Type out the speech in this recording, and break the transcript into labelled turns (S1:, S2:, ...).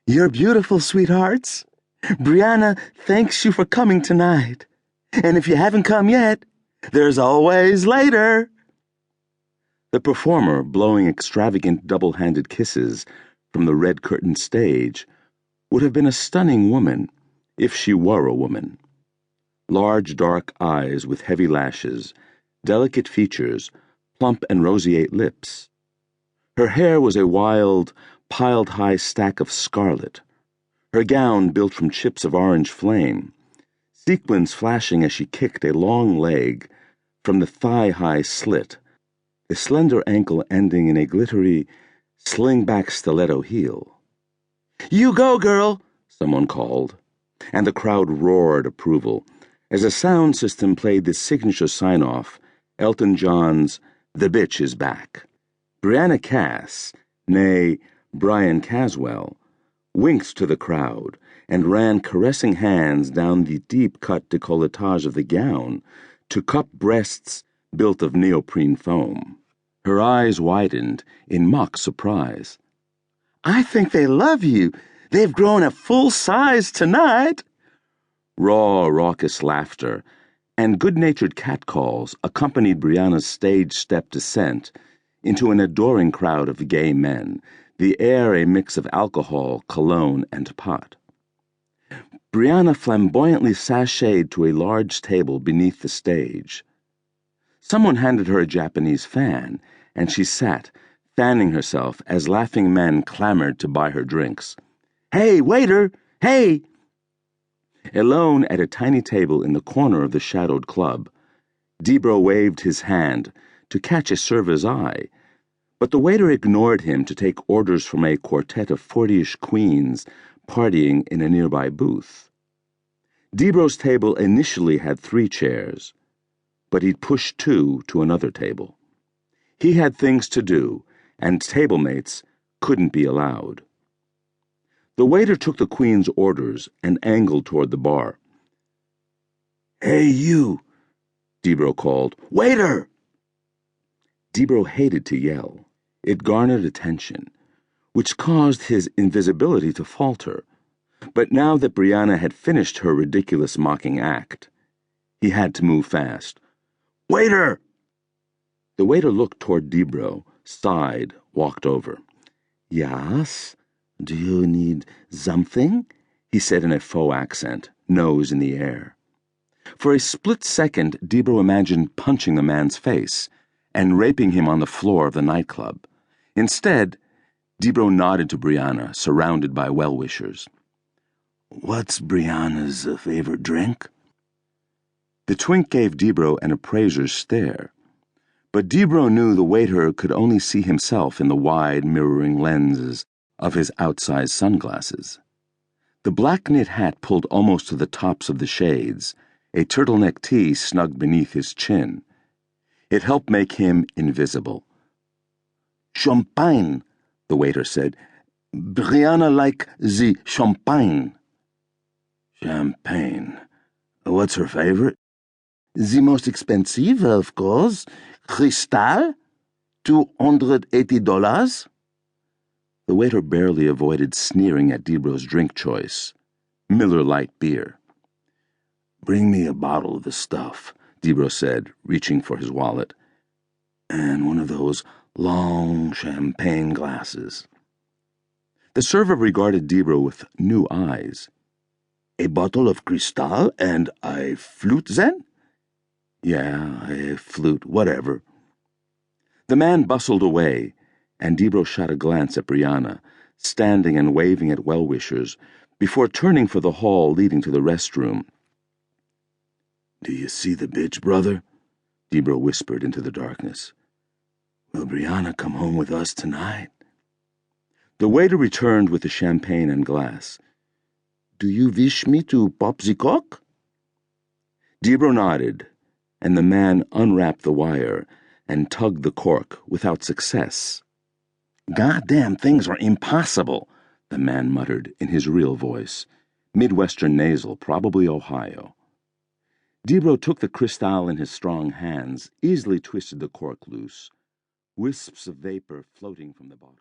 S1: You're beautiful, sweethearts. Brianna thanks you for coming tonight. And if you haven't come yet, there's always later. The performer, blowing extravagant double-handed kisses from the red-curtained stage, would have been a stunning woman if she were a woman. Large dark eyes with heavy lashes, delicate features, plump and roseate lips. Her hair was a wild, piled-high stack of scarlet, her gown built from chips of orange flame, sequins flashing as she kicked a long leg from the thigh-high slit, the slender ankle ending in a glittery, sling-back stiletto heel. "You go, girl," someone called, and the crowd roared approval as a sound system played the signature sign-off, Elton John's "The Bitch Is Back." Brianna Cass, née Brian Caswell, winked to the crowd and ran caressing hands down the deep-cut décolletage of the gown to cup breasts built of neoprene foam. Her eyes widened in mock surprise. "I think they love you. They've grown a full size tonight." Raw, raucous laughter and good-natured catcalls accompanied Brianna's stage-step descent into an adoring crowd of gay men, the air a mix of alcohol, cologne, and pot. Brianna flamboyantly sashayed to a large table beneath the stage. Someone handed her a Japanese fan, and she sat, fanning herself as laughing men clamored to buy her drinks. "Hey, waiter! Hey!" Alone at a tiny table in the corner of the shadowed club, Debro waved his hand to catch a server's eye, but the waiter ignored him to take orders from a quartet of 40-ish queens partying in a nearby booth. Debro's table initially had 3 chairs, but he'd pushed 2 to another table. He had things to do, and tablemates couldn't be allowed. The waiter took the queen's orders and angled toward the bar. "Hey, you," Debro called. "Waiter!" Debro hated to yell. It garnered attention, which caused his invisibility to falter. But now that Brianna had finished her ridiculous mocking act, he had to move fast. "Waiter!" The waiter looked toward Debro, sighed, walked over. "Yes? Do you need something?" he said in a faux accent, nose in the air. For a split second, Debro imagined punching the man's face and raping him on the floor of the nightclub. Instead, Debro nodded to Brianna, surrounded by well-wishers. "What's Brianna's favorite drink?" The twink gave Debro an appraiser's stare, but Debro knew the waiter could only see himself in the wide, mirroring lenses of his outsized sunglasses. The black knit hat pulled almost to the tops of the shades, a turtleneck tee snug beneath his chin. It helped make him invisible. "Champagne," the waiter said. "Brianna like the champagne." "Champagne. What's her favorite?" "The most expensive, of course. Cristal. $280. The waiter barely avoided sneering at Debro's drink choice. Miller Lite beer. "Bring me a bottle of the stuff," Debro said, reaching for his wallet. "And one of those long champagne glasses." The server regarded Debro with new eyes. "A bottle of Cristal and a flute, then?" "Yeah, a flute, whatever." The man bustled away, and Debro shot a glance at Brianna, standing and waving at well-wishers, before turning for the hall leading to the restroom. "Do you see the bitch, brother?" Debro whispered into the darkness. "Will Brianna come home with us tonight?" The waiter returned with the champagne and glass. "Do you wish me to pop the cork?" Debro nodded, and the man unwrapped the wire and tugged the cork without success. "Goddamn things are impossible," the man muttered in his real voice, Midwestern nasal, probably Ohio. Debro took the Cristal in his strong hands, easily twisted the cork loose, wisps of vapor floating from the bottle.